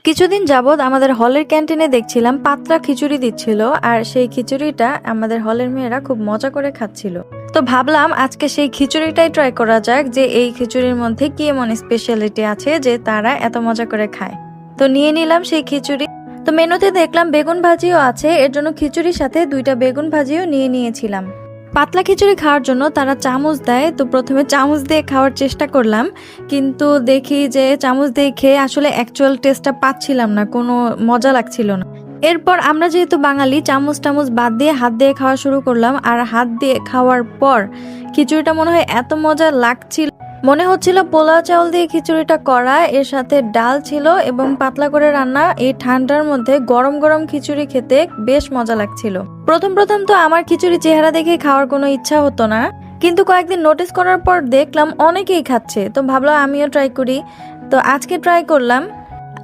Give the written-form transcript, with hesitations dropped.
কিছুদিন যাবৎ আমাদের হলের ক্যান্টিনে দেখছিলাম পাতলা খিচুড়ি দিচ্ছিল, আর সেই খিচুড়িটা আমাদের হলের মেয়েরা খুব মজা করে খাচ্ছিল। তো ভাবলাম আজকে সেই খিচুড়িটাই ট্রাই করা যাক, যে এই খিচুড়ির মধ্যে কি এমন স্পেশালিটি আছে যে তারা এত মজা করে খায়। তো নিয়ে নিলাম সেই খিচুড়ি। তো মেনুতে দেখলাম বেগুন ভাজিও আছে, এর জন্য খিচুড়ির সাথে 2টা বেগুন ভাজিও নিয়ে নিয়েছিলাম। পাতলা খিচুড়ি খাওয়ার জন্য তারা চামচ দেয়, তো প্রথমে চামচ দিয়ে খাওয়ার চেষ্টা করলাম, কিন্তু দেখি যে চামচ দিয়ে খেয়ে আসলে অ্যাকচুয়াল টেস্টটা পাচ্ছিলাম না, কোনো মজা লাগছিল না। এরপর আমরা যেহেতু বাঙালি, চামচ টামচ বাদ দিয়ে হাত দিয়ে খাওয়া শুরু করলাম। আর হাত দিয়ে খাওয়ার পর খিচুড়িটা মনে হয় এত মজা লাগছিল, মনে হচ্ছিল পোলাও চাউল দিয়ে খিচুড়িটা করা, এর সাথে ডাল ছিল এবং পাতলা করে রান্না। এই ঠান্ডার মধ্যে গরম গরম খিচুড়ি খেতে বেশ মজা লাগছিল। প্রথম প্রথম তো আমার খিচুড়ি চেহারা দেখে খাওয়ার কোনো ইচ্ছা হতো না, কিন্তু কয়েকদিন নোটিস করার পর দেখলাম অনেকেই খাচ্ছে, তো ভাবলাম আমিও ট্রাই করি। তো আজকে ট্রাই করলাম।